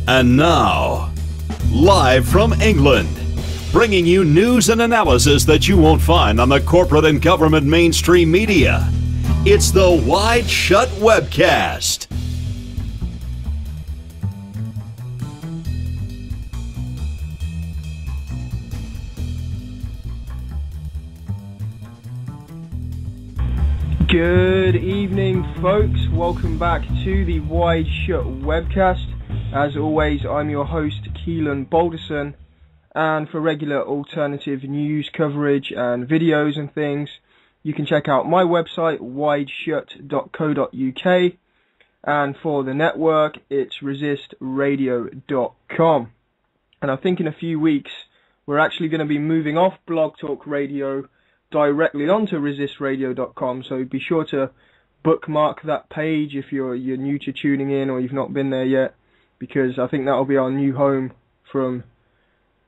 And now, live from England, bringing you news and analysis that you won't find on the corporate and government mainstream media. It's the WideShut Webcast. Good evening, folks. Welcome back to the WideShut Webcast. As always, I'm your host, Keelan Balderson, and for regular alternative news coverage and videos and things, you can check out my website, wideshut.co.uk, and for the network, it's resistradio.com. And I think in a few weeks, we're actually going to be moving off Blog Talk Radio directly onto resistradio.com, so be sure to bookmark that page if you're new to tuning in or you've not been there yet, because I think that'll be our new home from,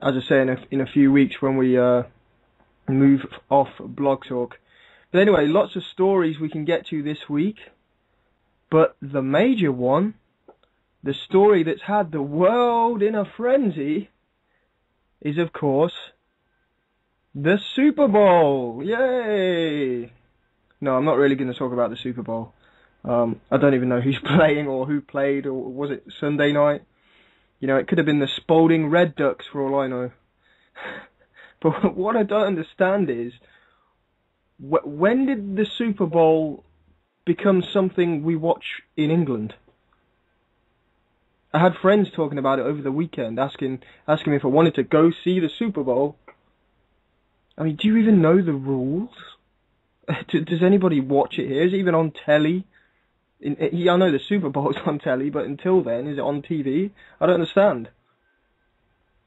as I say, in a few weeks when we move off Blog Talk. But anyway, lots of stories we can get to this week, but the major one, the story that's had the world in a frenzy, is of course the Super Bowl. Yay! No, I'm not really going to talk about the Super Bowl. I don't even know who's playing or who played, or was it Sunday night? You know, it could have been the Spalding Red Ducks for all I know. But what I don't understand is, when did the Super Bowl become something we watch in England? I had friends talking about it over the weekend, asking me if I wanted to go see the Super Bowl. I mean, do you even know the rules? Does anybody watch it here? Is it even on telly? I know the Super Bowl is on telly, but until then, is it on TV? I don't understand.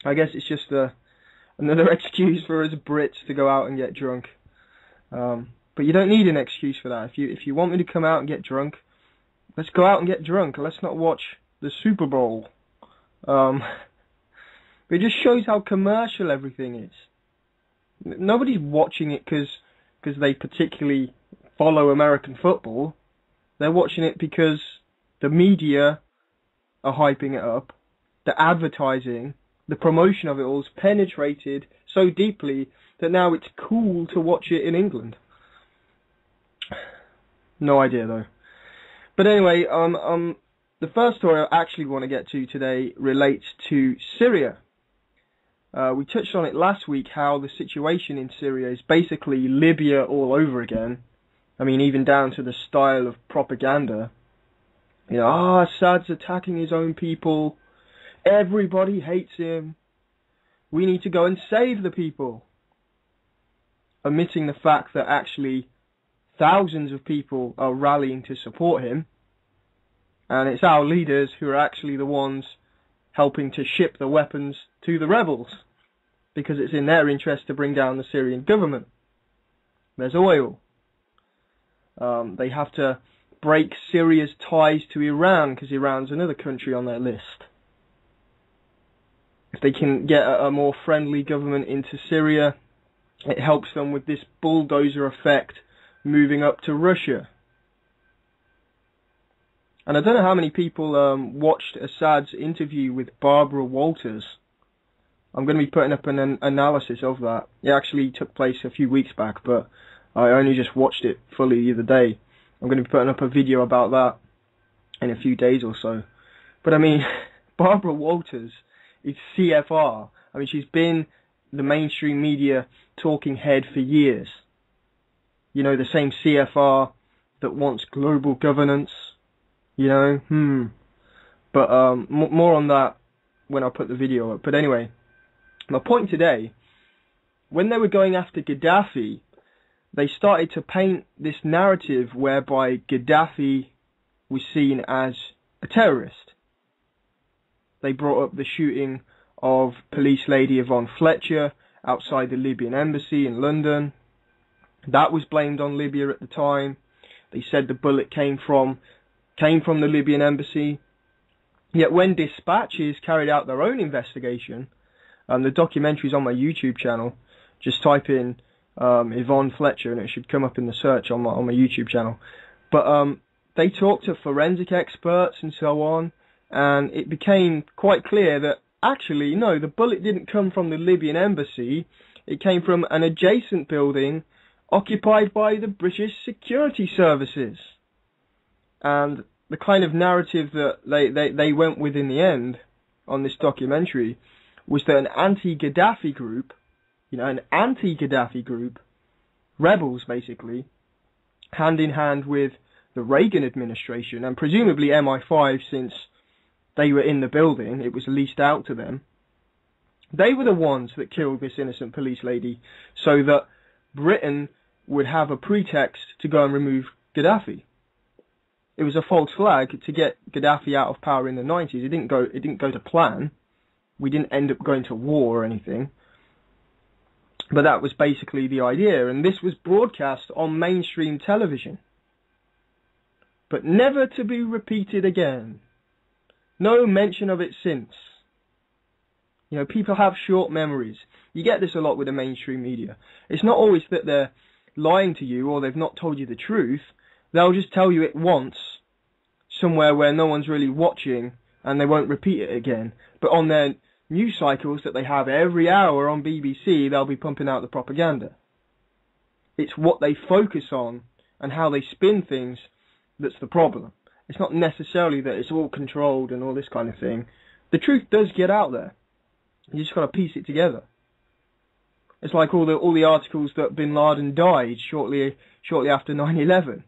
I guess it's just another excuse for us Brits to go out and get drunk. But you don't need an excuse for that. If you want me to come out and get drunk, let's go out and get drunk. Let's not watch the Super Bowl. But it just shows how commercial everything is. Nobody's watching it because they particularly follow American football. They're watching it because the media are hyping it up. The advertising, the promotion of it all has penetrated so deeply that now it's cool to watch it in England. No idea though. But anyway, the first story I actually want to get to today relates to Syria. We touched on it last week, how the situation in Syria is basically Libya all over again. I mean, even down to the style of propaganda. You know, Assad's attacking his own people. Everybody hates him. We need to go and save the people. Omitting the fact that actually thousands of people are rallying to support him. And it's our leaders who are actually the ones helping to ship the weapons to the rebels, because it's in their interest to bring down the Syrian government. There's oil. They have to break Syria's ties to Iran, because Iran's another country on their list. If they can get a more friendly government into Syria, it helps them with this bulldozer effect moving up to Russia. And I don't know how many people watched Assad's interview with Barbara Walters. I'm going to be putting up an analysis of that. It actually took place a few weeks back, but I only just watched it fully the other day. I'm going to be putting up a video about that in a few days or so. But I mean, Barbara Walters is CFR. I mean, she's been the mainstream media talking head for years. You know, the same CFR that wants global governance. You know, But more on that when I put the video up. But anyway, my point today, when they were going after Gaddafi, they started to paint this narrative whereby Gaddafi was seen as a terrorist. They brought up the shooting of police lady Yvonne Fletcher outside the Libyan embassy in London. That was blamed on Libya at the time. They said the bullet came from the Libyan embassy. Yet when Dispatches carried out their own investigation, the documentary's on my YouTube channel, just type in Yvonne Fletcher and it should come up in the search on my YouTube channel. But they talked to forensic experts and so on, and it became quite clear that actually, no, the bullet didn't come from the Libyan embassy. It came from an adjacent building occupied by the British security services. And the kind of narrative that they went with in the end on this documentary was that an anti-Gaddafi group, rebels basically, hand in hand with the Reagan administration, and presumably MI5, since they were in the building, it was leased out to them. They were the ones that killed this innocent police lady so that Britain would have a pretext to go and remove Gaddafi. It was a false flag to get Gaddafi out of power in the 90s. It didn't go to plan. We didn't end up going to war or anything. But that was basically the idea, and this was broadcast on mainstream television. But never to be repeated again. No mention of it since. People have short memories. You get this a lot with the mainstream media. It's not always that they're lying to you or they've not told you the truth. They'll just tell you it once, somewhere where no one's really watching, and they won't repeat it again. But on their news cycles that they have every hour on BBC, they'll be pumping out the propaganda. It's what they focus on and how they spin things that's the problem. It's not necessarily that it's all controlled and all this kind of thing. The truth does get out there. You just got to piece it together. It's like all the articles that Bin Laden died shortly after 9/11.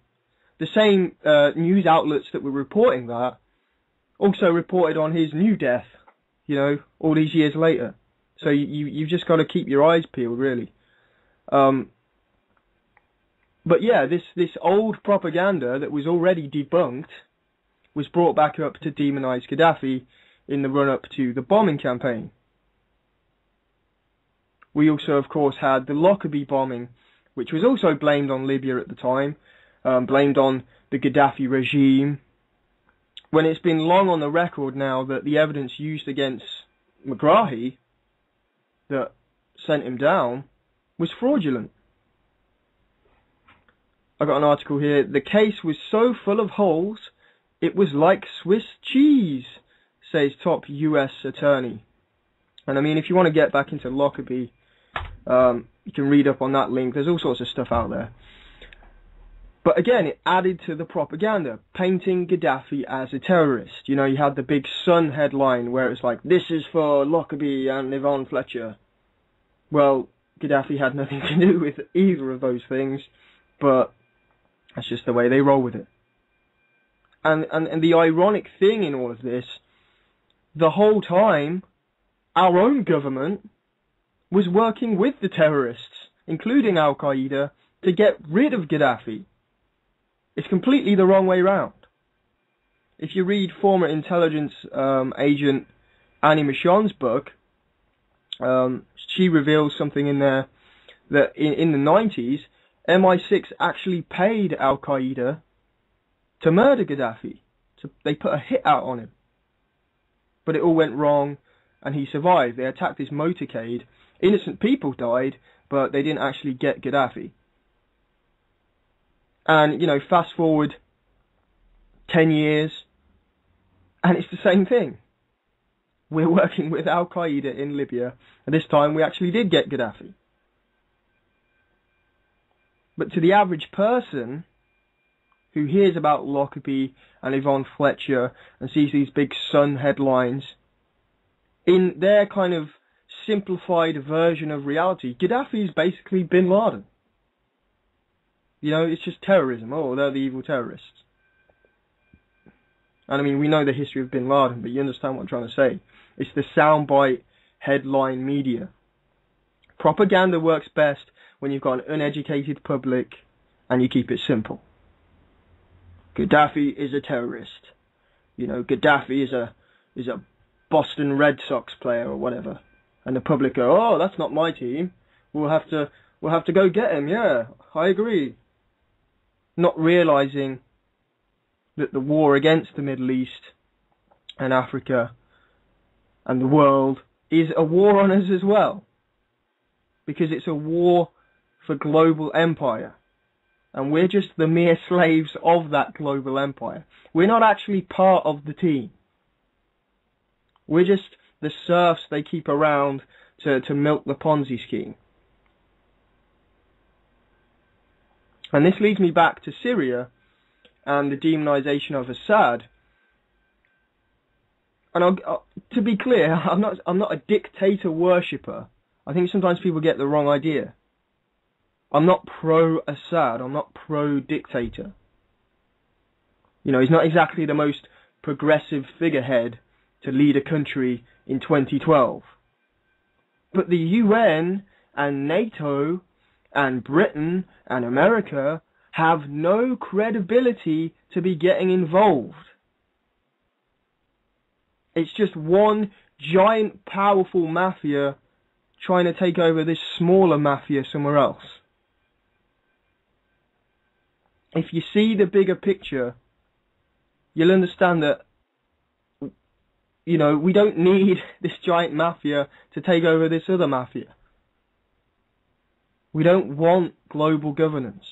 The same news outlets that were reporting that also reported on his new death, all these years later. So you've just got to keep your eyes peeled, really. But yeah, this old propaganda that was already debunked was brought back up to demonize Gaddafi in the run-up to the bombing campaign. We also, of course, had the Lockerbie bombing, which was also blamed on Libya at the time, blamed on the Gaddafi regime, when it's been long on the record now that the evidence used against Megrahi that sent him down was fraudulent. I got an article here. The case was so full of holes, it was like Swiss cheese, says top US attorney. And I mean, if you want to get back into Lockerbie, you can read up on that link. There's all sorts of stuff out there. But again, it added to the propaganda, painting Gaddafi as a terrorist. You had the big Sun headline where it's like, this is for Lockerbie and Yvonne Fletcher. Well, Gaddafi had nothing to do with either of those things, but that's just the way they roll with it. And the ironic thing in all of this, the whole time, our own government was working with the terrorists, including Al-Qaeda, to get rid of Gaddafi. It's completely the wrong way round. If you read former intelligence agent Annie Michon's book, she reveals something in there that in the 90s, MI6 actually paid Al-Qaeda to murder Gaddafi. So they put a hit out on him. But it all went wrong, and he survived. They attacked his motorcade. Innocent people died, but they didn't actually get Gaddafi. And, fast forward 10 years, and it's the same thing. We're working with Al-Qaeda in Libya, and this time we actually did get Gaddafi. But to the average person who hears about Lockerbie and Yvonne Fletcher and sees these big Sun headlines, in their kind of simplified version of reality, Gaddafi is basically Bin Laden. It's just terrorism. Oh, they're the evil terrorists. And I mean, we know the history of Bin Laden, but you understand what I'm trying to say. It's the soundbite headline media. Propaganda works best when you've got an uneducated public and you keep it simple. Gaddafi is a terrorist. Gaddafi is a Boston Red Sox player or whatever. And the public go, oh, that's not my team. We'll have to go get him. Yeah, I agree. Not realizing that the war against the Middle East and Africa and the world is a war on us as well. Because it's a war for global empire. And we're just the mere slaves of that global empire. We're not actually part of the team. We're just the serfs they keep around to milk the Ponzi scheme. And this leads me back to Syria and the demonization of Assad. And to be clear, I'm not a dictator worshipper. I think sometimes people get the wrong idea. I'm not pro-Assad. I'm not pro-dictator. You know, he's not exactly the most progressive figurehead to lead a country in 2012. But the UN and NATO and Britain and America have no credibility to be getting involved. It's just one giant, powerful mafia trying to take over this smaller mafia somewhere else. If you see the bigger picture, you'll understand that, you know, we don't need this giant mafia to take over this other mafia. We don't want global governance.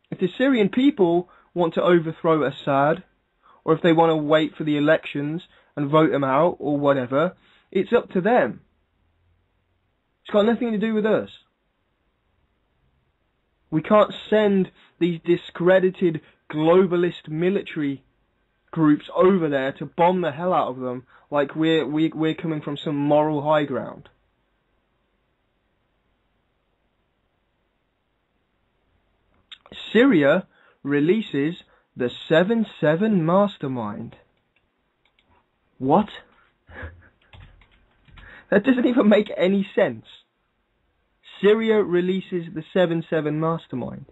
If the Syrian people want to overthrow Assad, or if they want to wait for the elections and vote him out, or whatever, it's up to them. It's got nothing to do with us. We can't send these discredited globalist military groups over there to bomb the hell out of them like we're coming from some moral high ground. Syria releases the 7/7 mastermind. What? That doesn't even make any sense. Syria releases the 7/7 mastermind.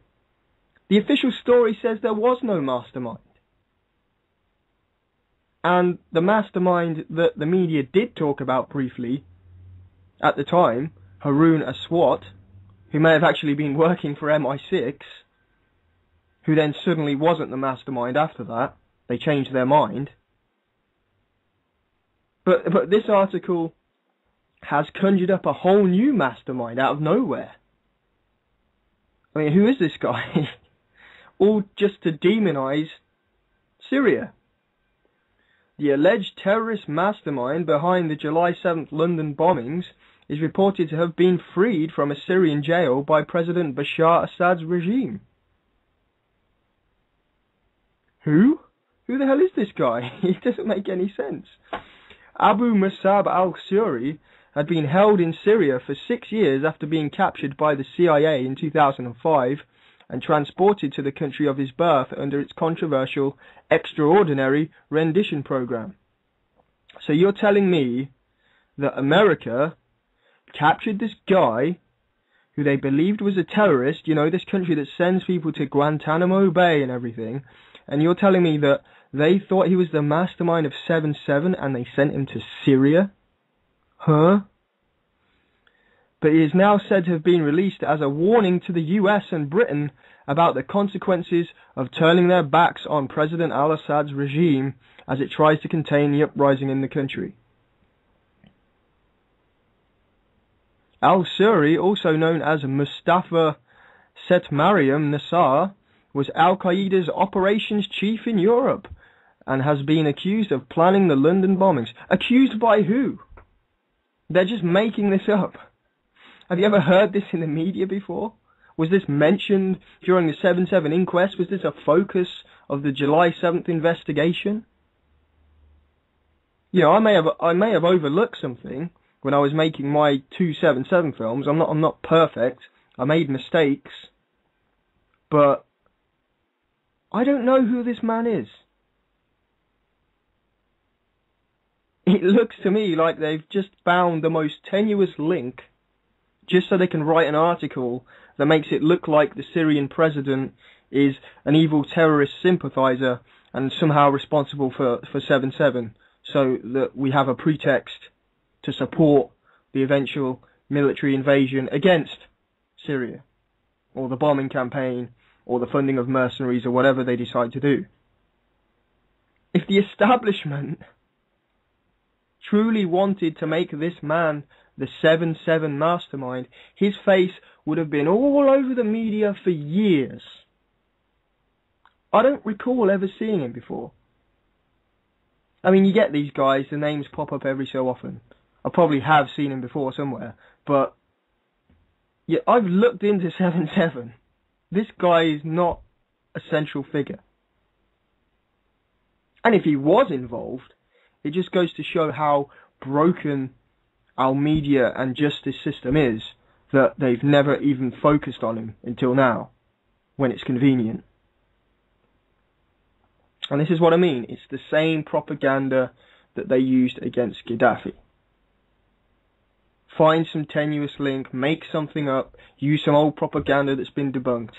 The official story says there was no mastermind. And the mastermind that the media did talk about briefly at the time, Haroun Aswat, who may have actually been working for MI6, who then suddenly wasn't the mastermind after that. They changed their mind. But this article has conjured up a whole new mastermind out of nowhere. I mean, who is this guy? All just to demonize Syria. The alleged terrorist mastermind behind the July 7th London bombings is reported to have been freed from a Syrian jail by President Bashar Assad's regime. Who? Who the hell is this guy? It doesn't make any sense. Abu Musab al-Suri had been held in Syria for 6 years after being captured by the CIA in 2005 and transported to the country of his birth under its controversial Extraordinary Rendition Program. So you're telling me that America captured this guy who they believed was a terrorist, you know, this country that sends people to Guantanamo Bay and everything, and you're telling me that they thought he was the mastermind of 7/7 and they sent him to Syria? Huh? But he is now said to have been released as a warning to the US and Britain about the consequences of turning their backs on President al-Assad's regime as it tries to contain the uprising in the country. Al-Suri, also known as Mustafa Setmariam Nassar, was Al-Qaeda's operations chief in Europe and has been accused of planning the London bombings. Accused by who? They're just making this up. Have you ever heard this in the media before? Was this mentioned during the 7/7 inquest? Was this a focus of the July 7th investigation? You know, I may have overlooked something when I was making my 2/7/7 films. I'm not perfect. I made mistakes. But I don't know who this man is. It looks to me like they've just found the most tenuous link just so they can write an article that makes it look like the Syrian president is an evil terrorist sympathizer and somehow responsible for 7/7, so that we have a pretext to support the eventual military invasion against Syria, or the bombing campaign, or the funding of mercenaries, or whatever they decide to do. If the establishment truly wanted to make this man the 7/7 mastermind, his face would have been all over the media for years. I don't recall ever seeing him before. I mean, you get these guys, the names pop up every so often. I probably have seen him before somewhere, but yeah, I've looked into 7/7. This guy is not a central figure. And if he was involved, it just goes to show how broken our media and justice system is, that they've never even focused on him until now, when it's convenient. And this is what I mean. It's the same propaganda that they used against Gaddafi. Find some tenuous link, make something up, use some old propaganda that's been debunked.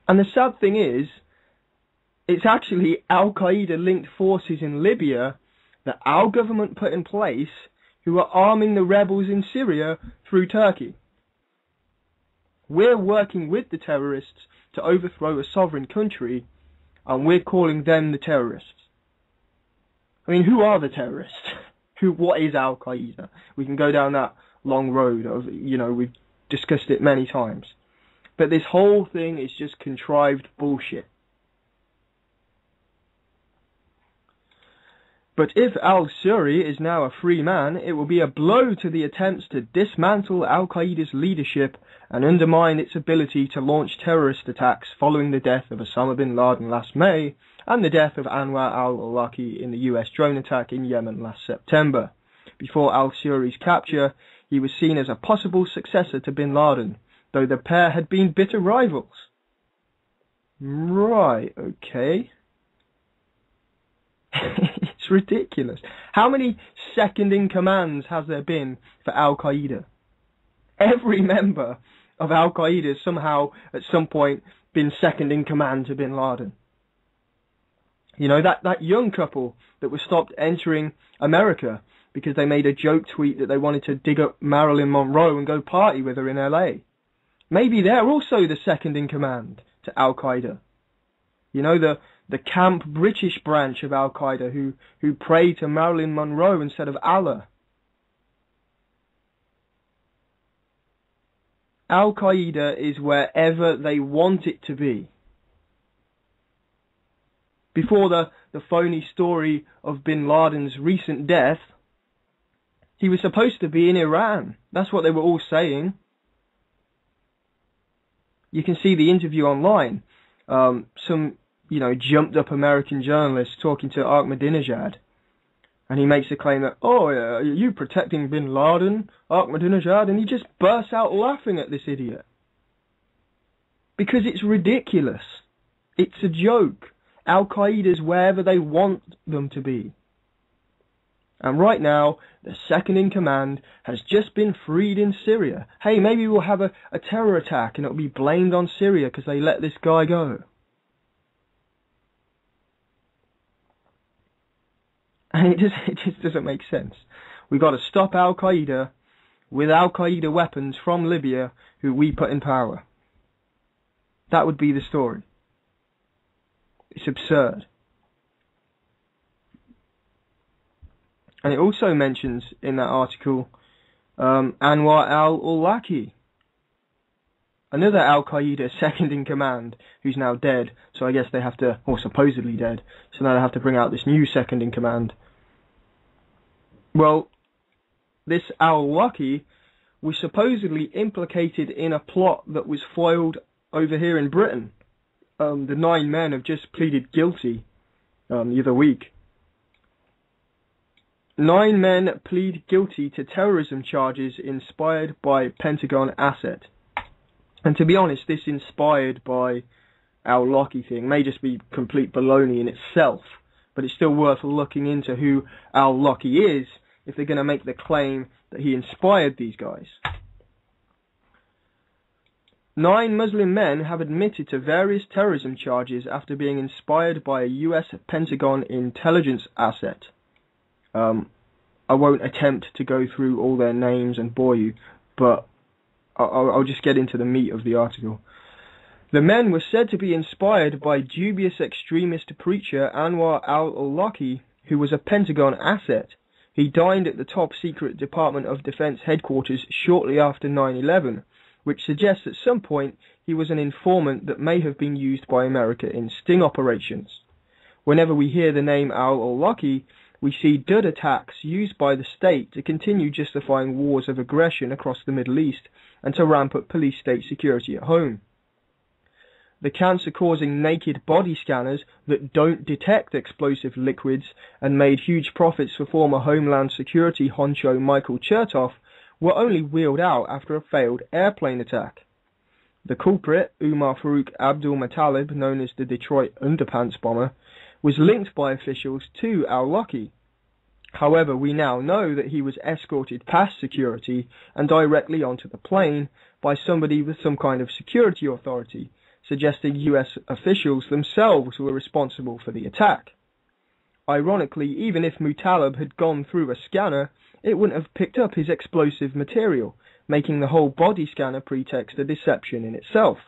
And the sad thing is, it's actually Al-Qaeda-linked forces in Libya that our government put in place who are arming the rebels in Syria through Turkey. We're working with the terrorists to overthrow a sovereign country, and we're calling them the terrorists. I mean, who are the terrorists? What is Al-Qaeda? We can go down that long road of, we've discussed it many times. But this whole thing is just contrived bullshit. But if al-Suri is now a free man, it will be a blow to the attempts to dismantle Al-Qaeda's leadership and undermine its ability to launch terrorist attacks following the death of Osama bin Laden last May and the death of Anwar al-Awlaki in the US drone attack in Yemen last September. Before al-Suri's capture, he was seen as a possible successor to bin Laden, though the pair had been bitter rivals. Right, okay. It's ridiculous. How many second-in-commands has there been for Al-Qaeda? Every member of Al-Qaeda has somehow, at some point, been second-in-command to bin Laden. That young couple that was stopped entering America because they made a joke tweet that they wanted to dig up Marilyn Monroe and go party with her in LA. Maybe they're also the second-in-command to Al-Qaeda. The camp British branch of Al-Qaeda who pray to Marilyn Monroe instead of Allah. Al-Qaeda is wherever they want it to be. Before the phony story of bin Laden's recent death, he was supposed to be in Iran. That's what they were all saying. You can see the interview online. Some jumped up American journalist talking to Ahmadinejad, and he makes a claim that, are you protecting bin Laden, Ahmadinejad? And he just bursts out laughing at this idiot. Because it's ridiculous. It's a joke. Al-Qaeda's wherever they want them to be. And right now, the second-in-command has just been freed in Syria. Hey, maybe we'll have a terror attack and it'll be blamed on Syria because they let this guy go. And it just doesn't make sense. We've got to stop Al-Qaeda with Al-Qaeda weapons from Libya who we put in power. That would be the story. It's absurd. And it also mentions in that article Anwar al-Awlaki, another Al-Qaeda second-in-command who's now dead. So I guess they have to, or supposedly dead, so now they have to bring out this new second-in-command. Well, this al-Awlaki was supposedly implicated in a plot that was foiled over here in Britain. The 9 men have just pleaded guilty the other week. 9 men plead guilty to terrorism charges inspired by Pentagon asset. And to be honest, this inspired by al-Awlaki thing may just be complete baloney in itself, but it's still worth looking into who al-Awlaki is if they're going to make the claim that he inspired these guys. 9 Muslim men have admitted to various terrorism charges after being inspired by a US Pentagon intelligence asset. I won't attempt to go through all their names and bore you, but I'll just get into the meat of the article. The men were said to be inspired by dubious extremist preacher Anwar al-Awlaki, who was a Pentagon asset. He dined at the top-secret Department of Defense headquarters shortly after 9/11, which suggests at some point he was an informant that may have been used by America in sting operations. Whenever we hear the name al-Awlaki, we see dud attacks used by the state to continue justifying wars of aggression across the Middle East and to ramp up police state security at home. The cancer-causing naked body scanners that don't detect explosive liquids and made huge profits for former Homeland Security honcho Michael Chertoff were only wheeled out after a failed airplane attack. The culprit, Umar Farouk Abdul Muttalib, known as the Detroit Underpants Bomber, was linked by officials to al-Awlaki. However, we now know that he was escorted past security and directly onto the plane by somebody with some kind of security authority, suggesting US officials themselves were responsible for the attack. Ironically, even if Muttalib had gone through a scanner, it wouldn't have picked up his explosive material, making the whole body scanner pretext a deception in itself.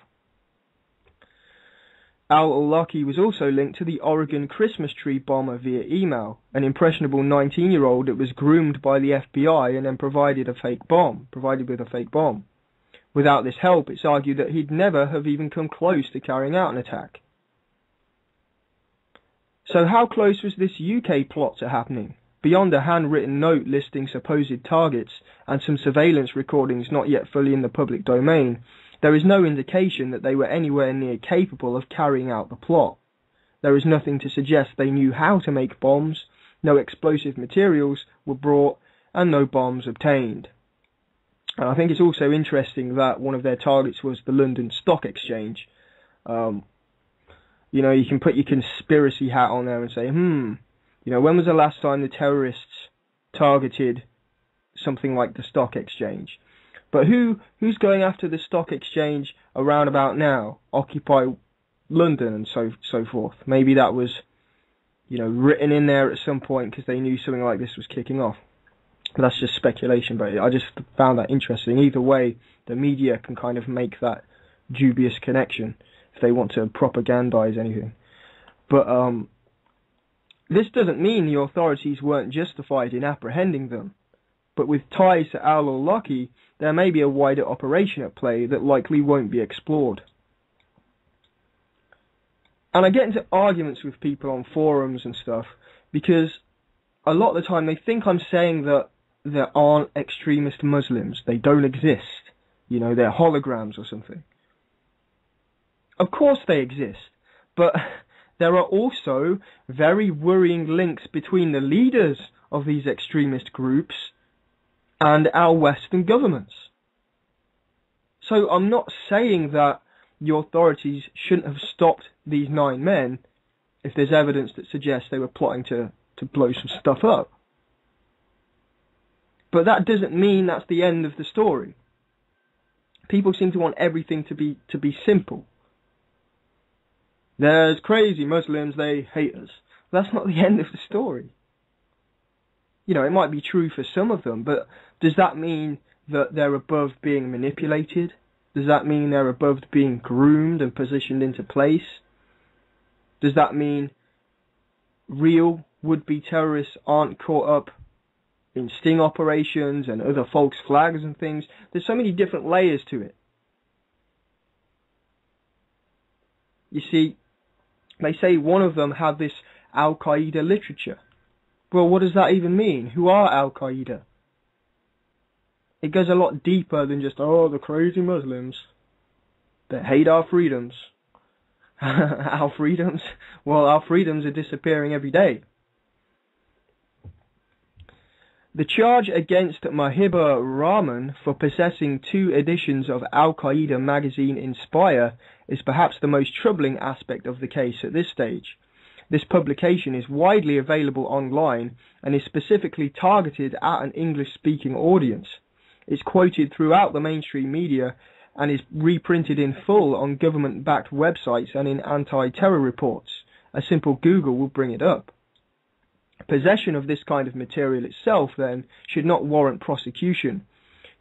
Al-Awlaki was also linked to the Oregon Christmas tree bomber via email, an impressionable 19-year-old that was groomed by the FBI and then provided with a fake bomb. Without this help, it's argued that he'd never have even come close to carrying out an attack. So how close was this UK plot to happening? Beyond a handwritten note listing supposed targets and some surveillance recordings not yet fully in the public domain, there is no indication that they were anywhere near capable of carrying out the plot. There is nothing to suggest they knew how to make bombs, no explosive materials were brought, and no bombs obtained. And I think it's also interesting that one of their targets was the London Stock Exchange. You can put your conspiracy hat on there and say, when was the last time the terrorists targeted something like the Stock Exchange? But who's going after the Stock Exchange around about now? Occupy London and so forth. Maybe that was, written in there at some point because they knew something like this was kicking off. But that's just speculation, but I just found that interesting. Either way, the media can kind of make that dubious connection if they want to propagandize anything. But this doesn't mean the authorities weren't justified in apprehending them. But with ties to al-Awlaki, there may be a wider operation at play that likely won't be explored. And I get into arguments with people on forums and stuff because a lot of the time they think I'm saying that there aren't extremist Muslims. They don't exist. They're holograms or something. Of course they exist, but there are also very worrying links between the leaders of these extremist groups and our Western governments. So I'm not saying that the authorities shouldn't have stopped these 9 men if there's evidence that suggests they were plotting to blow some stuff up. But that doesn't mean that's the end of the story. People seem to want everything to be simple. There's crazy Muslims, they hate us. That's not the end of the story. It might be true for some of them, but does that mean that they're above being manipulated? Does that mean they're above being groomed and positioned into place? Does that mean real would-be terrorists aren't caught up in sting operations and other false flags and things? There's so many different layers to it. You see, they say one of them had this Al-Qaeda literature. Well, what does that even mean? Who are Al-Qaeda? It goes a lot deeper than just, the crazy Muslims that hate our freedoms. Our freedoms? Well, our freedoms are disappearing every day. The charge against Mahibur Rahman for possessing 2 editions of Al-Qaeda magazine Inspire is perhaps the most troubling aspect of the case at this stage. This publication is widely available online and is specifically targeted at an English-speaking audience. It's quoted throughout the mainstream media and is reprinted in full on government-backed websites and in anti-terror reports. A simple Google will bring it up. Possession of this kind of material itself, then, should not warrant prosecution.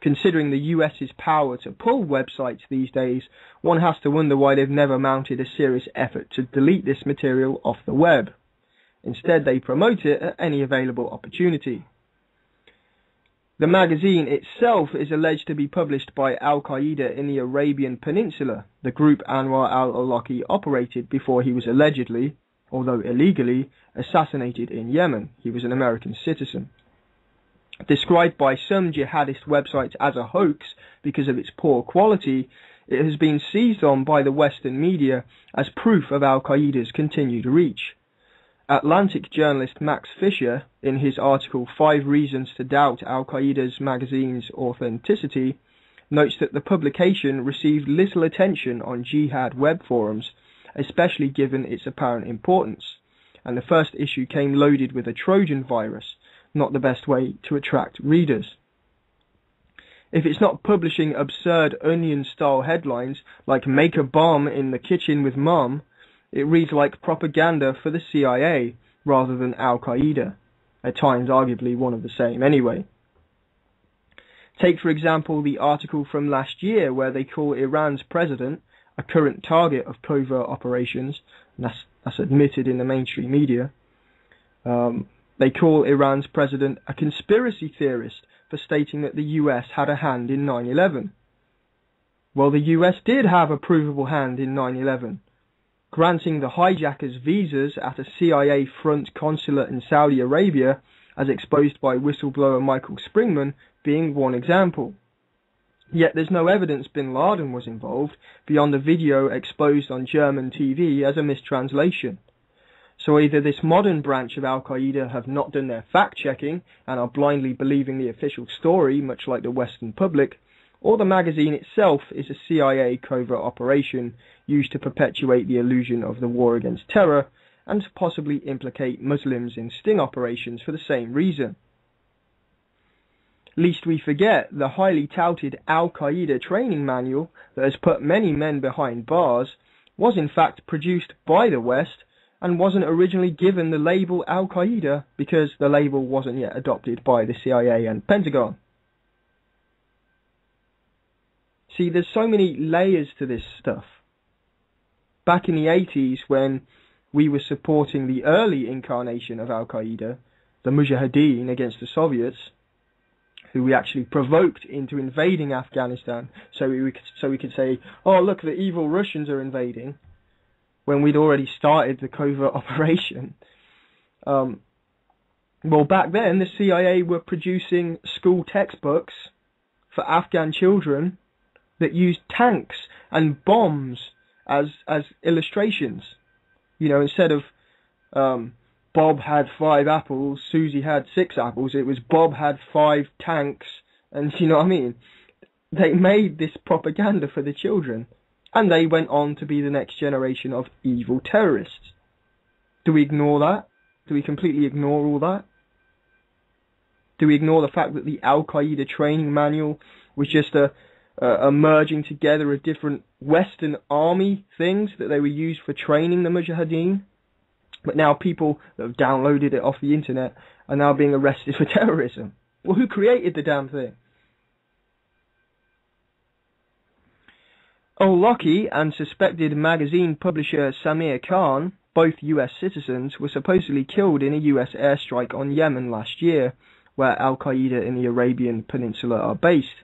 Considering the US's power to pull websites these days, one has to wonder why they've never mounted a serious effort to delete this material off the web. Instead, they promote it at any available opportunity. The magazine itself is alleged to be published by Al-Qaeda in the Arabian Peninsula, the group Anwar al-Awlaki operated before he was allegedly, although illegally, assassinated in Yemen. He was an American citizen. Described by some jihadist websites as a hoax because of its poor quality, it has been seized on by the Western media as proof of Al-Qaeda's continued reach. Atlantic journalist Max Fisher, in his article 5 Reasons to Doubt Al-Qaeda's magazine's authenticity, notes that the publication received little attention on jihad web forums, especially given its apparent importance, and the first issue came loaded with a Trojan virus, not the best way to attract readers. If it's not publishing absurd Onion-style headlines like "Make a bomb in the kitchen with Mom," it reads like propaganda for the CIA rather than Al-Qaeda, at times arguably one of the same anyway. Take, for example, the article from last year where they call Iran's president a current target of covert operations, and that's admitted in the mainstream media. They call Iran's president a conspiracy theorist for stating that the US had a hand in 9/11. Well, the US did have a provable hand in 9/11. Granting the hijackers visas at a CIA front consulate in Saudi Arabia, as exposed by whistleblower Michael Springman, being one example. Yet there's no evidence bin Laden was involved, beyond a video exposed on German TV as a mistranslation. So either this modern branch of Al-Qaeda have not done their fact-checking and are blindly believing the official story, much like the Western public, or the magazine itself is a CIA covert operation used to perpetuate the illusion of the war against terror and to possibly implicate Muslims in sting operations for the same reason. Lest we forget, the highly touted Al-Qaeda training manual that has put many men behind bars was in fact produced by the West and wasn't originally given the label Al-Qaeda because the label wasn't yet adopted by the CIA and Pentagon. See, there's so many layers to this stuff. Back in the 80s, when we were supporting the early incarnation of Al-Qaeda, the Mujahideen against the Soviets, who we actually provoked into invading Afghanistan, so we could say, oh look, the evil Russians are invading, when we'd already started the covert operation. Well, back then, the CIA were producing school textbooks for Afghan children that used tanks and bombs as illustrations. You know, instead of Bob had 5 apples, Susie had 6 apples, it was Bob had 5 tanks, and you know what I mean? They made this propaganda for the children, and they went on to be the next generation of evil terrorists. Do we ignore that? Do we completely ignore all that? Do we ignore the fact that the Al-Qaeda training manual was just a merging together of different Western army things that they were used for training the Mujahideen? But now people that have downloaded it off the internet are now being arrested for terrorism. Well, who created the damn thing? Awlaki and suspected magazine publisher Samir Khan, both US citizens, were supposedly killed in a US airstrike on Yemen last year, where Al-Qaeda in the Arabian Peninsula are based.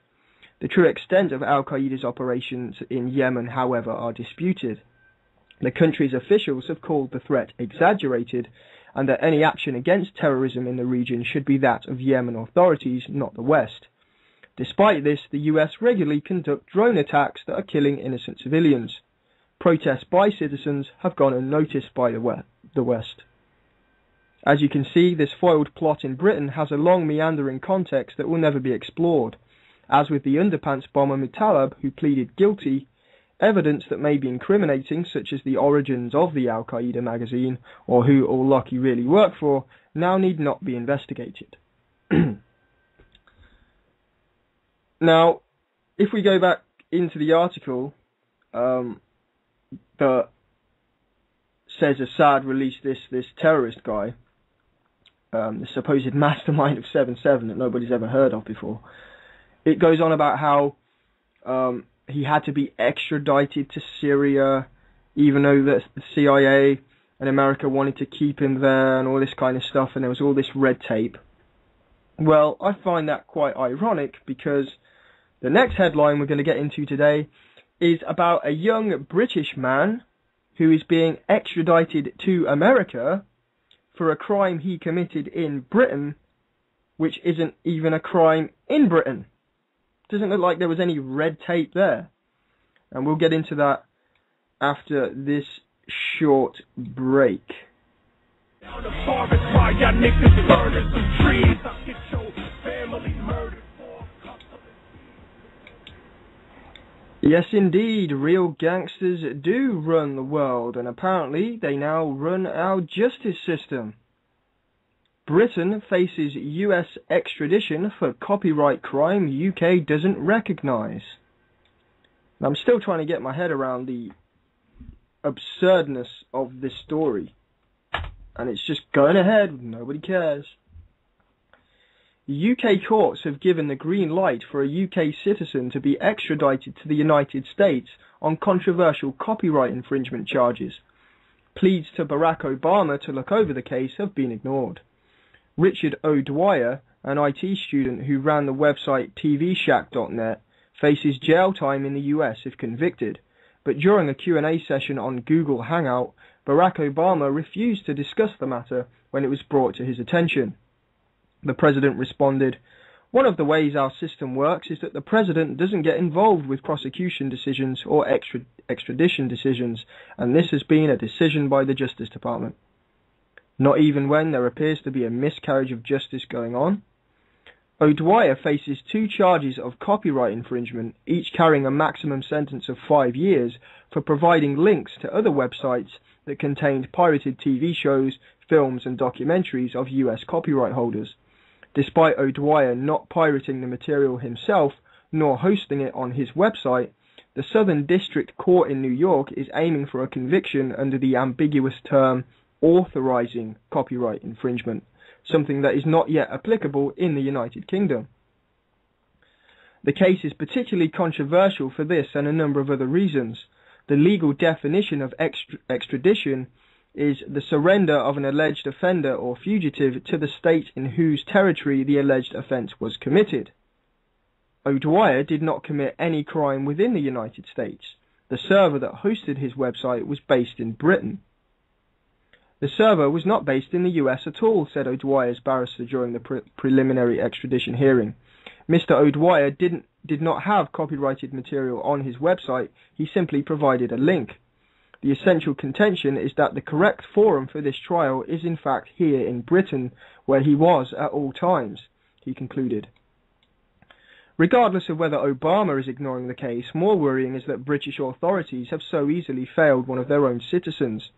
The true extent of Al-Qaeda's operations in Yemen, however, are disputed. The country's officials have called the threat exaggerated, and that any action against terrorism in the region should be that of Yemen authorities, not the West. Despite this, the US regularly conduct drone attacks that are killing innocent civilians. Protests by citizens have gone unnoticed by the West. As you can see, this foiled plot in Britain has a long meandering context that will never be explored. As with the underpants bomber Muttalib, who pleaded guilty, evidence that may be incriminating, such as the origins of the Al-Qaeda magazine, or who Awlaki really worked for, now need not be investigated. Now, if we go back into the article that says Assad released this terrorist guy, the supposed mastermind of 7/7 that nobody's ever heard of before, it goes on about how he had to be extradited to Syria, even though the CIA and America wanted to keep him there and all this kind of stuff, and there was all this red tape. Well, I find that quite ironic because the next headline we're going to get into today is about a young British man who is being extradited to America for a crime he committed in Britain, which isn't even a crime in Britain. Doesn't look like there was any red tape there. And we'll get into that after this short break. Down the forest while y'all niggas murder some trees. I'll get your family murdered for a couple of Yes, indeed, real gangsters do run the world, and apparently they now run our justice system. Britain faces US extradition for copyright crime UK doesn't recognise. I'm still trying to get my head around the absurdness of this story. And it's just going ahead, nobody cares. UK courts have given the green light for a UK citizen to be extradited to the United States on controversial copyright infringement charges. Pleads to Barack Obama to look over the case have been ignored. Richard O'Dwyer, an IT student who ran the website tvshack.net, faces jail time in the US if convicted, but during a Q&A session on Google Hangout, Barack Obama refused to discuss the matter when it was brought to his attention. The president responded, "One of the ways our system works is that the president doesn't get involved with prosecution decisions or extradition decisions, and this has been a decision by the Justice Department." Not even when there appears to be a miscarriage of justice going on. O'Dwyer faces 2 charges of copyright infringement, each carrying a maximum sentence of 5 years for providing links to other websites that contained pirated TV shows, films and documentaries of US copyright holders. Despite O'Dwyer not pirating the material himself, nor hosting it on his website, the Southern District Court in New York is aiming for a conviction under the ambiguous term authorizing copyright infringement, something that is not yet applicable in the United Kingdom. The case is particularly controversial for this and a number of other reasons. The legal definition of extradition is the surrender of an alleged offender or fugitive to the state in whose territory the alleged offence was committed. O'Dwyer did not commit any crime within the United States. The server that hosted his website was based in Britain. The server was not based in the US at all, said O'Dwyer's barrister during the preliminary extradition hearing. Mr. O'Dwyer did not have copyrighted material on his website, he simply provided a link. The essential contention is that the correct forum for this trial is in fact here in Britain, where he was at all times, he concluded. Regardless of whether Obama is ignoring the case, more worrying is that British authorities have so easily failed one of their own citizens.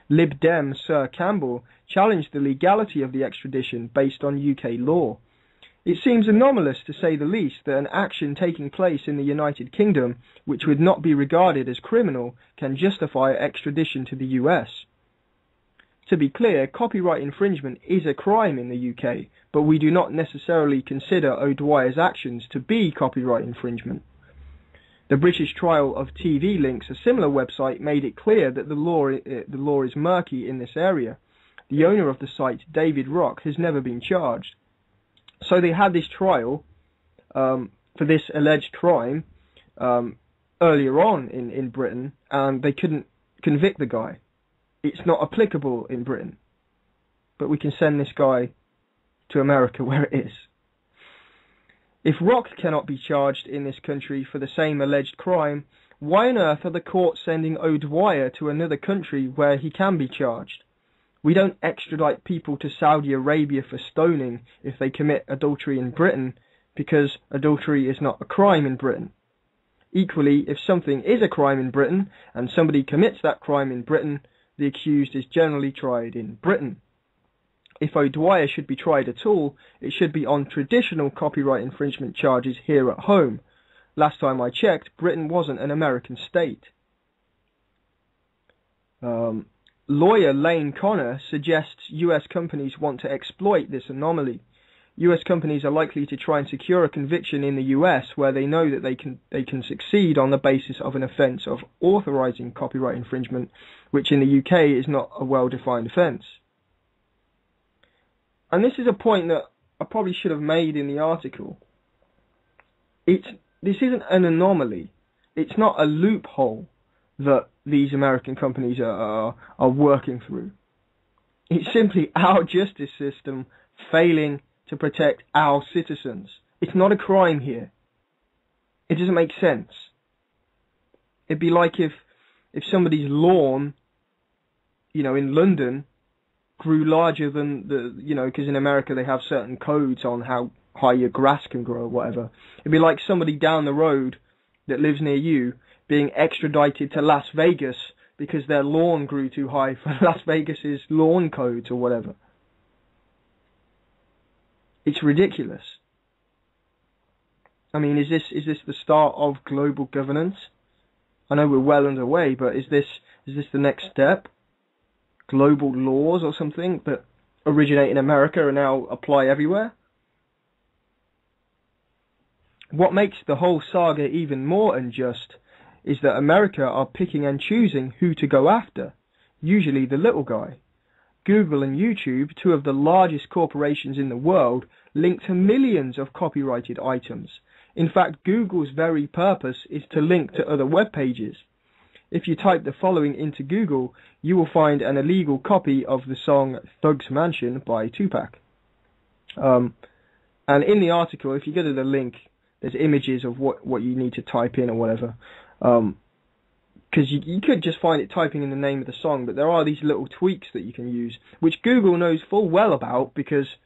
Lib Dem Sir Campbell challenged the legality of the extradition based on UK law. It seems anomalous, to say the least, that an action taking place in the United Kingdom, which would not be regarded as criminal, can justify extradition to the US. To be clear, copyright infringement is a crime in the UK, but we do not necessarily consider O'Dwyer's actions to be copyright infringement. The British trial of TV Links, a similar website, made it clear that the law is murky in this area. The owner of the site, David Rock, has never been charged. So they had this trial for this alleged crime earlier on in Britain, and they couldn't convict the guy. It's not applicable in Britain. But we can send this guy to America where it is. If Rock cannot be charged in this country for the same alleged crime, why on earth are the courts sending O'Dwyer to another country where he can be charged? We don't extradite people to Saudi Arabia for stoning if they commit adultery in Britain, because adultery is not a crime in Britain. Equally, if something is a crime in Britain, and somebody commits that crime in Britain, the accused is generally tried in Britain. If O'Dwyer should be tried at all, it should be on traditional copyright infringement charges here at home. Last time I checked, Britain wasn't an American state. Lawyer Lane Connor suggests US companies want to exploit this anomaly. US companies are likely to try and secure a conviction in the US where they know that they can succeed on the basis of an offence of authorising copyright infringement, which in the UK is not a well-defined offence. And this is a point that I probably should have made in the article. This isn't an anomaly. It's not a loophole that these American companies are working through. It's simply our justice system failing to protect our citizens. It's not a crime here. It doesn't make sense. It'd be like if somebody's lawn, in London, grew larger than because in America they have certain codes on how high your grass can grow or whatever. It'd be like somebody down the road that lives near you being extradited to Las Vegas because their lawn grew too high for Las Vegas's lawn codes or whatever. It's ridiculous. I mean, is this the start of global governance? I know we're well underway, but is this the next step? Global laws or something that originate in America and now apply everywhere? What makes the whole saga even more unjust is that America are picking and choosing who to go after, usually the little guy. Google and YouTube, two of the largest corporations in the world, link to millions of copyrighted items. In fact, Google's very purpose is to link to other web pages. If you type the following into Google, you will find an illegal copy of the song Thug's Mansion by Tupac. And in the article, if you go to the link, there's images of what you need to type in or whatever. Because you could just find it typing in the name of the song, but there are these little tweaks that you can use, which Google knows full well about because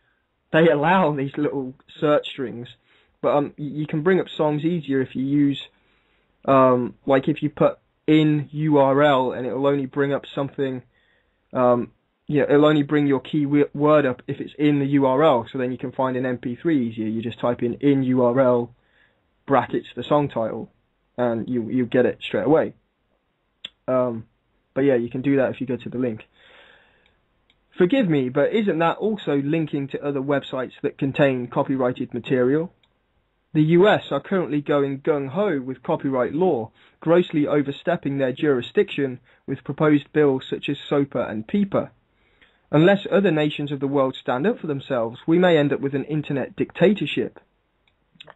they allow these little search strings. But you can bring up songs easier if you use, like if you put in URL, and it'll only bring up something, it'll only bring your key word up if it's in the URL, so then you can find an MP3 easier. You just type in URL brackets the song title, and you get it straight away. But yeah, you can do that if you go to the link. Forgive me, but isn't that also linking to other websites that contain copyrighted material? The US are currently going gung-ho with copyright law, grossly overstepping their jurisdiction with proposed bills such as SOPA and PIPA. Unless other nations of the world stand up for themselves, we may end up with an internet dictatorship.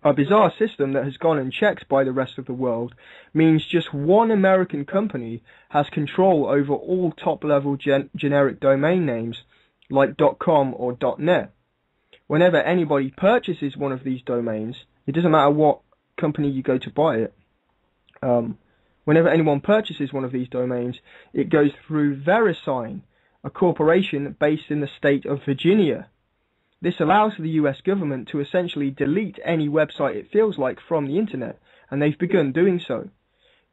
A bizarre system that has gone unchecked by the rest of the world means just one American company has control over all top-level generic domain names like .com or .net. Whenever anybody purchases one of these domains, it doesn't matter what company you go to buy it. Whenever anyone purchases one of these domains, it goes through VeriSign, a corporation based in the state of Virginia. This allows the US government to essentially delete any website it feels like from the internet, and they've begun doing so.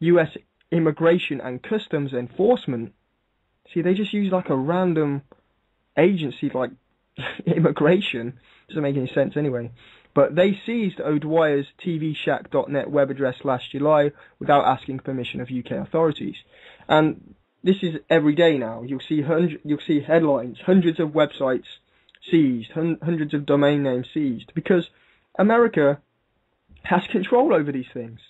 US Immigration and Customs Enforcement, they just use like a random agency like immigration. Doesn't make any sense anyway. But they seized O'Dwyer's tvshack.net web address last July without asking permission of UK authorities. And this is every day now. You'll see headlines, hundreds of websites seized, hundreds of domain names seized, because America has control over these things.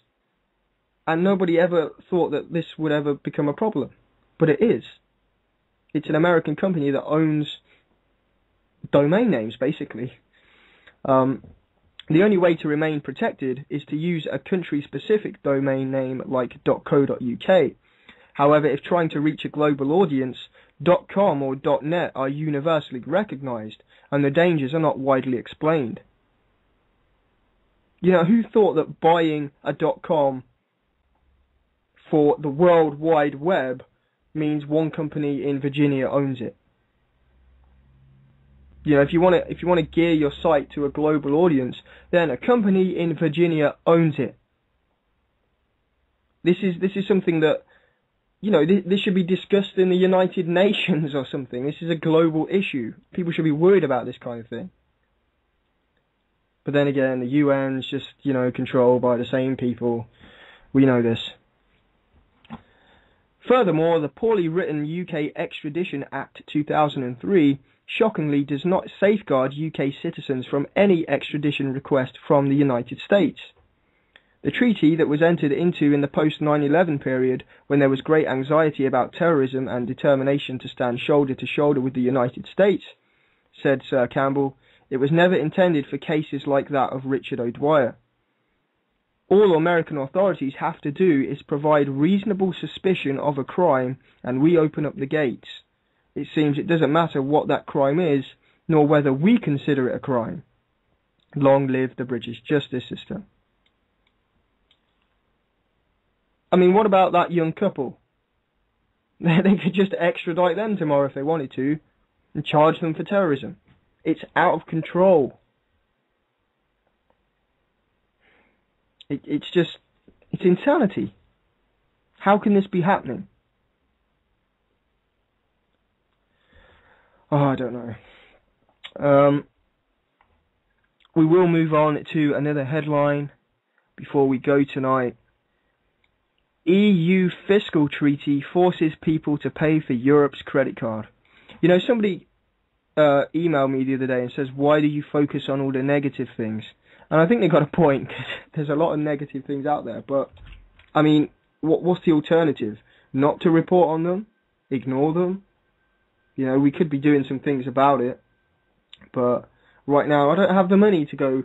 And nobody ever thought that this would ever become a problem. But it is. It's an American company that owns domain names, basically. The only way to remain protected is to use a country-specific domain name like .co.uk. However, if trying to reach a global audience, .com or .net are universally recognized, and the dangers are not widely explained. Who thought that buying a .com for the World Wide Web means one company in Virginia owns it? If you want to gear your site to a global audience, then a company in Virginia owns it. This is something that, this should be discussed in the United Nations or something. This is a global issue. People should be worried about this kind of thing. But then again, the UN's just, controlled by the same people. We know this. Furthermore, the poorly written UK Extradition Act 2003 shockingly does not safeguard UK citizens from any extradition request from the United States. The treaty that was entered into in the post-9/11 period, when there was great anxiety about terrorism and determination to stand shoulder to shoulder with the United States, said Sir Campbell, It was never intended for cases like that of Richard O'Dwyer. All American authorities have to do is provide reasonable suspicion of a crime, and we open up the gates. It seems it doesn't matter what that crime is, nor whether we consider it a crime. Long live the British justice system. I mean, what about that young couple? They could just extradite them tomorrow if they wanted to, and charge them for terrorism. It's out of control. It's insanity. How can this be happening? Oh, I don't know. We will move on to another headline before we go tonight. EU Fiscal Treaty forces people to pay for Europe's credit card. You know, somebody emailed me the other day and says, why do you focus on all the negative things? And I think they got a point, because there's a lot of negative things out there. But, I mean, what's the alternative? Not to report on them? Ignore them? You know, we could be doing some things about it. But right now, I don't have the money to go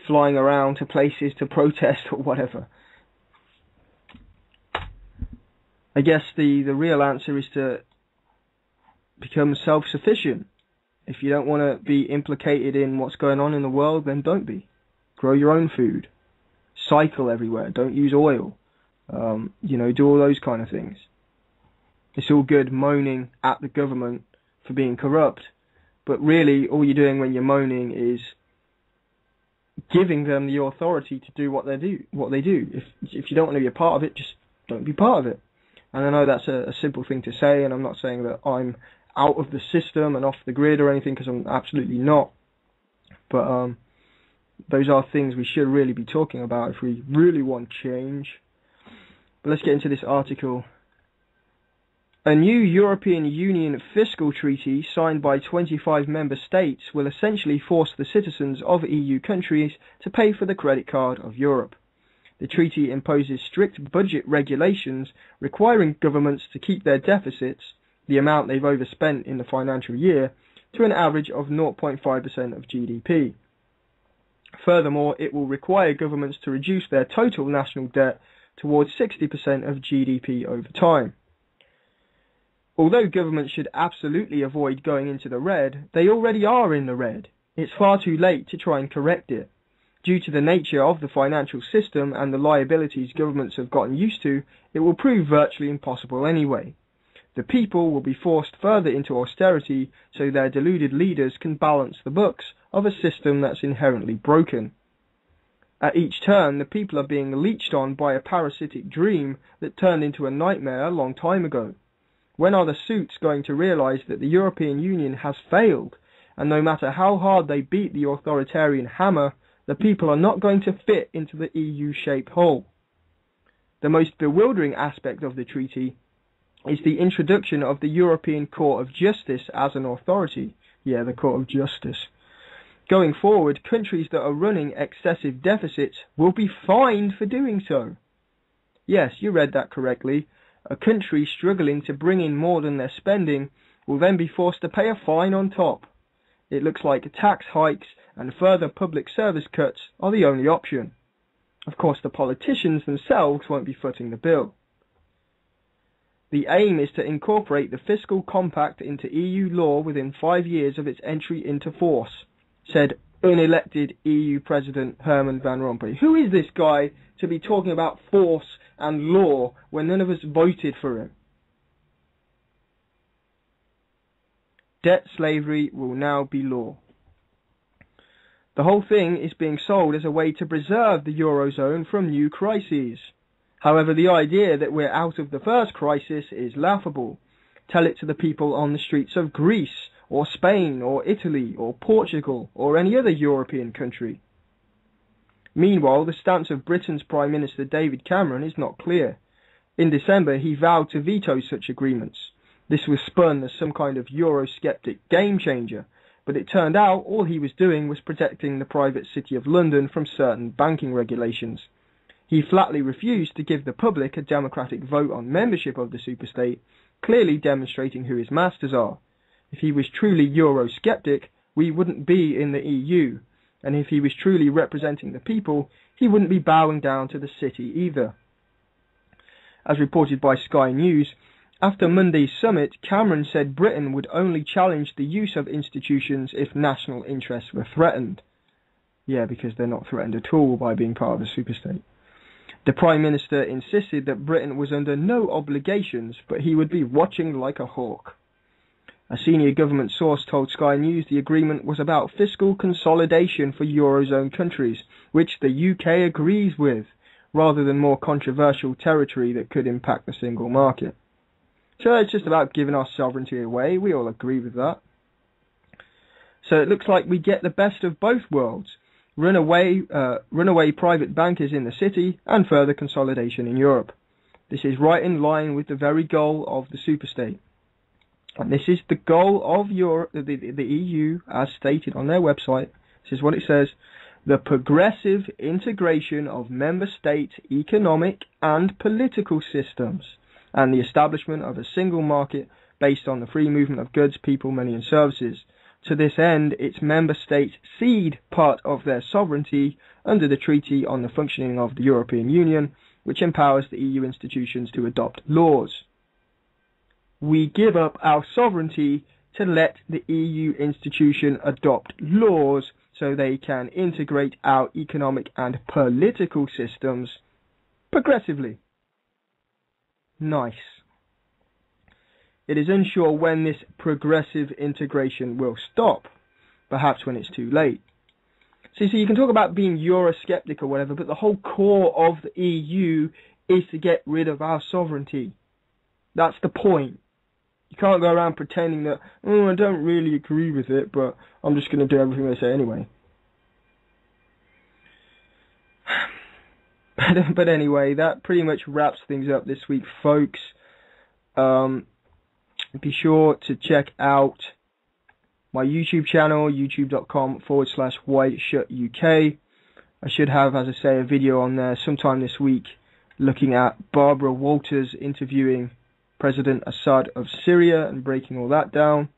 flying around to places to protest or whatever. I guess the real answer is to become self-sufficient. If you don't want to be implicated in what's going on in the world, then don't be. Grow your own food. Cycle everywhere. Don't use oil. You know, do all those kind of things. It's all good moaning at the government for being corrupt, but really all you're doing when you're moaning is giving them the authority to do what they do. If you don't want to be a part of it, just don't be part of it. And I know that's a simple thing to say, and I'm not saying that I'm out of the system and off the grid or anything, because I'm absolutely not. But those are things we should really be talking about if we really want change. But let's get into this article. A new European Union fiscal treaty signed by 25 member states will essentially force the citizens of EU countries to pay for the credit card of Europe. The treaty imposes strict budget regulations requiring governments to keep their deficits, the amount they've overspent in the financial year, to an average of 0.5% of GDP. Furthermore, it will require governments to reduce their total national debt towards 60% of GDP over time. Although governments should absolutely avoid going into the red, they already are in the red. It's far too late to try and correct it. Due to the nature of the financial system and the liabilities governments have gotten used to, it will prove virtually impossible anyway. The people will be forced further into austerity so their deluded leaders can balance the books of a system that's inherently broken. At each turn, the people are being leeched on by a parasitic dream that turned into a nightmare a long time ago. When are the suits going to realise that the European Union has failed, and no matter how hard they beat the authoritarian hammer, the people are not going to fit into the EU-shaped hole? The most bewildering aspect of the treaty is the introduction of the European Court of Justice as an authority. Yeah, the Court of Justice. Going forward, countries that are running excessive deficits will be fined for doing so. Yes, you read that correctly. A country struggling to bring in more than they're spending will then be forced to pay a fine on top. It looks like tax hikes and further public service cuts are the only option. Of course, the politicians themselves won't be footing the bill. The aim is to incorporate the fiscal compact into EU law within 5 years of its entry into force, said unelected EU President Herman Van Rompuy. Who is this guy to be talking about force and law when none of us voted for him? Debt slavery will now be law. The whole thing is being sold as a way to preserve the Eurozone from new crises. However, the idea that we're out of the first crisis is laughable. Tell it to the people on the streets of Greece, or Spain, or Italy, or Portugal, or any other European country. Meanwhile, the stance of Britain's Prime Minister David Cameron is not clear. In December, he vowed to veto such agreements. This was spun as some kind of Eurosceptic game changer, but it turned out all he was doing was protecting the private city of London from certain banking regulations. He flatly refused to give the public a democratic vote on membership of the superstate, clearly demonstrating who his masters are. If he was truly Eurosceptic, we wouldn't be in the EU. And if he was truly representing the people, he wouldn't be bowing down to the city either. As reported by Sky News, after Monday's summit, Cameron said Britain would only challenge the use of institutions if national interests were threatened. Yeah, because they're not threatened at all by being part of a superstate. The Prime Minister insisted that Britain was under no obligations, but he would be watching like a hawk. A senior government source told Sky News the agreement was about fiscal consolidation for Eurozone countries, which the UK agrees with, rather than more controversial territory that could impact the single market. So it's just about giving our sovereignty away. We all agree with that. So it looks like we get the best of both worlds. Runaway private bankers in the city and further consolidation in Europe. This is right in line with the very goal of the superstate. And this is the goal of the EU, as stated on their website. This is what it says: the progressive integration of member state economic and political systems, and the establishment of a single market based on the free movement of goods, people, money and services. To this end, its member states cede part of their sovereignty under the Treaty on the Functioning of the European Union, which empowers the EU institutions to adopt laws. We give up our sovereignty to let the EU institution adopt laws so they can integrate our economic and political systems progressively. Nice. It is unsure when this progressive integration will stop, perhaps when it's too late. So you can talk about being Eurosceptic or whatever, but the whole core of the EU is to get rid of our sovereignty. That's the point. You can't go around pretending that, oh, I don't really agree with it, but I'm just going to do everything they say anyway. But anyway, that pretty much wraps things up this week, folks. Be sure to check out my YouTube channel, youtube.com/WideShutUK. I should have, as I say, a video on there sometime this week looking at Barbara Walters interviewing President Assad of Syria and breaking all that down.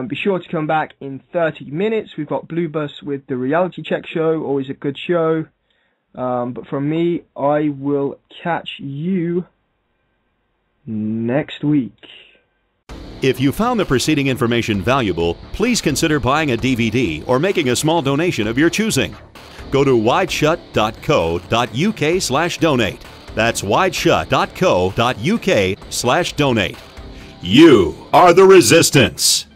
Be sure to come back in 30 minutes. We've got Blue Bus with the Reality Check show, always a good show. But from me, I will catch you next week. If you found the preceding information valuable, please consider buying a DVD or making a small donation of your choosing. Go to wideshut.co.uk/donate. That's wideshut.co.uk/donate. You are the resistance.